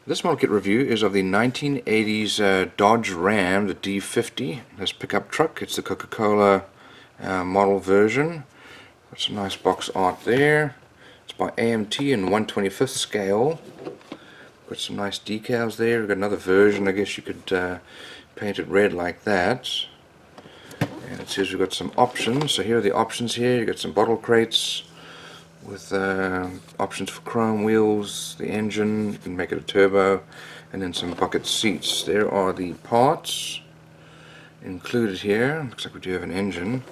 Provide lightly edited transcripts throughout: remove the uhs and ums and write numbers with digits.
This model kit review is of the 1980s Dodge Ram, the D-50. This pickup truck. It's the Coca-Cola model version. Got some nice box art there. It's by AMT in 1/25th scale. Got some nice decals there. We've got another version. I guess you could paint it red like that. And it says we've got some options. So here are the options here. You've got some bottle crates with options for chrome wheels, the engine, you can make it a turbo, and then some bucket seats. There are the parts included here. Looks like we do have an engine.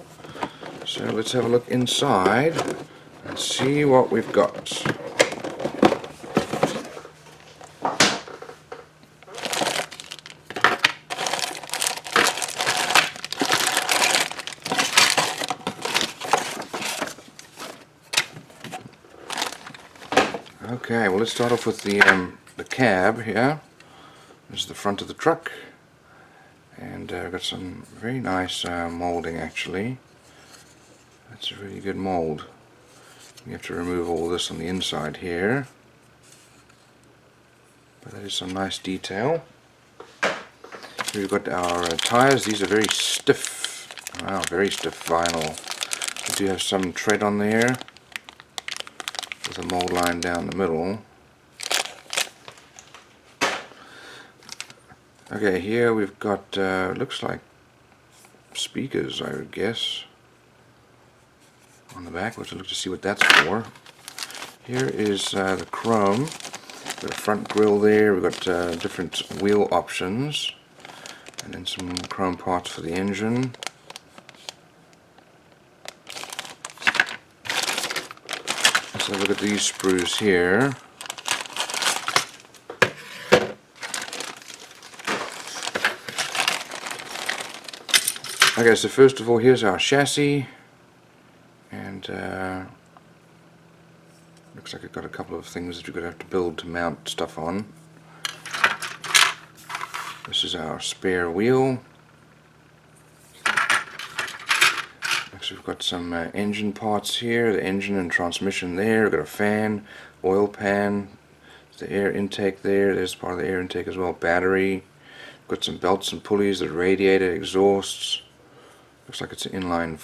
So let's have a look inside and see what we've got. Okay, well, let's start off with the cab here. This is the front of the truck, and I've got some very nice molding actually. That's a really good mold. You have to remove all this on the inside here, but that is some nice detail. Here we've got our tires. These are very stiff. Wow, very stiff vinyl. We do have some tread on there with a mold line down the middle. Okay, here we've got looks like speakers, I would guess, on the back. Let's look to see what that's for. Here is the chrome. We've got a front grille there. We've got different wheel options, and then some chrome parts for the engine. So look at these sprues here. Okay, so first of all, here's our chassis, and looks like it's got a couple of things that you're going to have to build to mount stuff on. This is our spare wheel. Next we've got some engine parts here, the engine and transmission there. We've got a fan, oil pan, the air intake there, there's part of the air intake as well, battery. We've got some belts and pulleys, the radiator, exhausts. Looks like it's an inline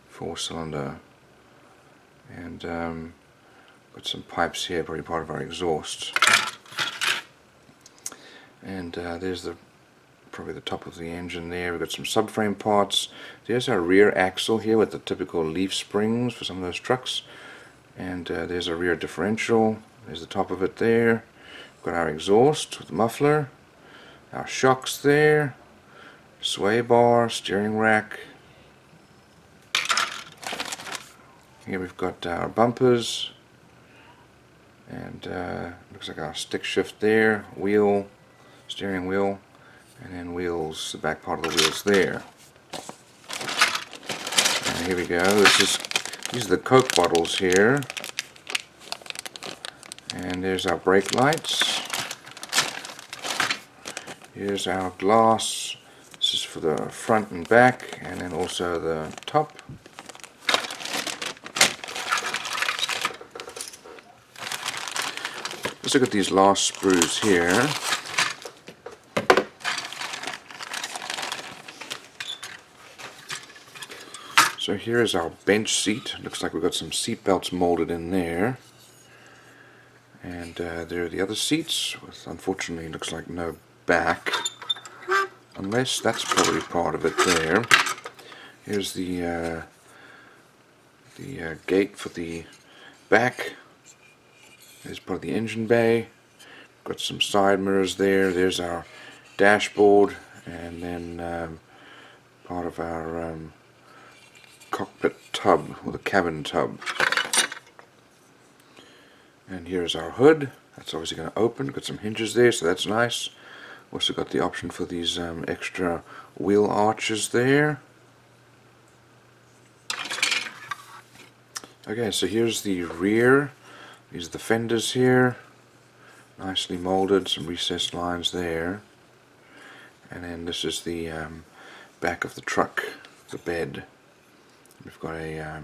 four-cylinder. And got some pipes here, probably part of our exhaust. And there's probably the top of the engine there. We've got some subframe parts. There's our rear axle here with the typical leaf springs for some of those trucks. And there's a rear differential. There's the top of it there. We've got our exhaust with the muffler. Our shocks there. Sway bar, steering rack. Here we've got our bumpers. And looks like our stick shift there. Wheel, steering wheel. And then wheels, the back part of the wheels there. And here we go. These are the Coke bottles here. And there's our brake lights. Here's our glass. This is for the front and back, and then also the top. Let's look at these last sprues here. So here is our bench seat. Looks like we've got some seat belts molded in there. And there are the other seats with, unfortunately, looks like no back. Unless that's probably part of it there. Here's the gate for the back. There's part of the engine bay. Got some side mirrors there. There's our dashboard, and then part of our cockpit tub, or the cabin tub. And here's our hood. That's obviously going to open. Got some hinges there, so that's nice. Also got the option for these extra wheel arches there. Okay, so here's the rear. These are the fenders here. Nicely molded, some recessed lines there. And then this is the back of the truck, the bed. We've got a,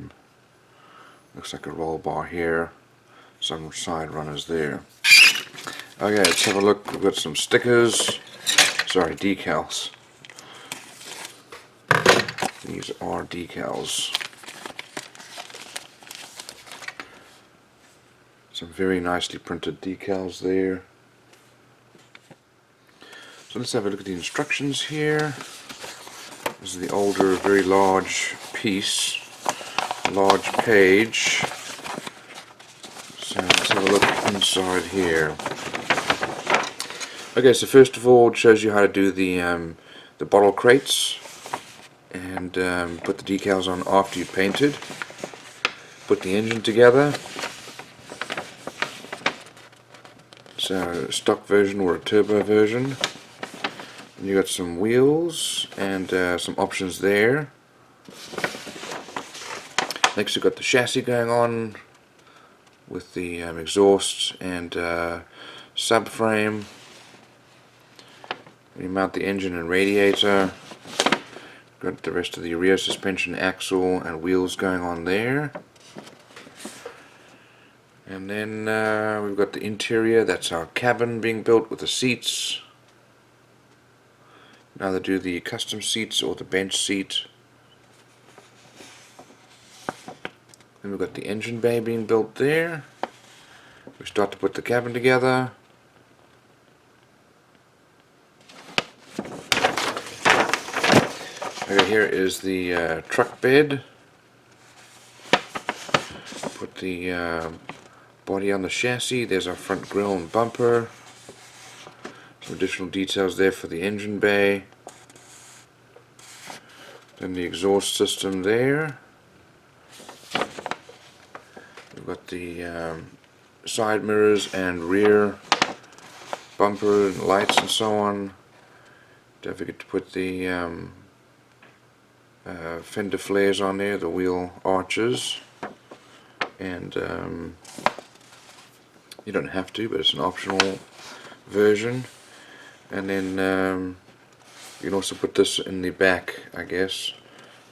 looks like a roll bar here. Some side runners there. Okay, let's have a look. We've got some stickers. Sorry, decals. These are decals. Some very nicely printed decals there. So let's have a look at the instructions here. This is the older, very large piece, large page. So let's have a look inside here. Okay, so first of all, it shows you how to do the bottle crates, and put the decals on after you painted. Put the engine together. So stock version or a turbo version. And you got some wheels and some options there. Next you've got the chassis going on with the exhausts and subframe. You mount the engine and radiator. Got the rest of the rear suspension, axle and wheels going on there. And then we've got the interior. That's our cabin being built with the seats. Now they do the custom seats or the bench seat. Then we've got the engine bay being built there. We start to put the cabin together. Okay, here is the truck bed. Put the body on the chassis. There's our front grille and bumper. Some additional details there for the engine bay. Then the exhaust system there. We've got the side mirrors and rear bumper and lights and so on. Don't forget to put the fender flares on there, the wheel arches, and you don't have to, but it's an optional version. And then you can also put this in the back, I guess,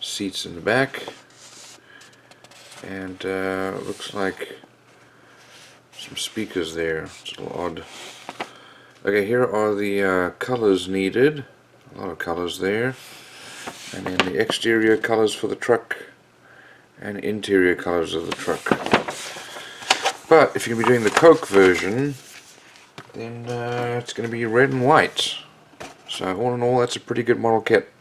seats in the back, and looks like some speakers there. It's a little odd. Okay, here are the colors needed. A lot of colors there. And then the exterior colors for the truck and interior colors of the truck. But if you're going to be doing the Coke version, then it's going to be red and white. So all in all, that's a pretty good model kit.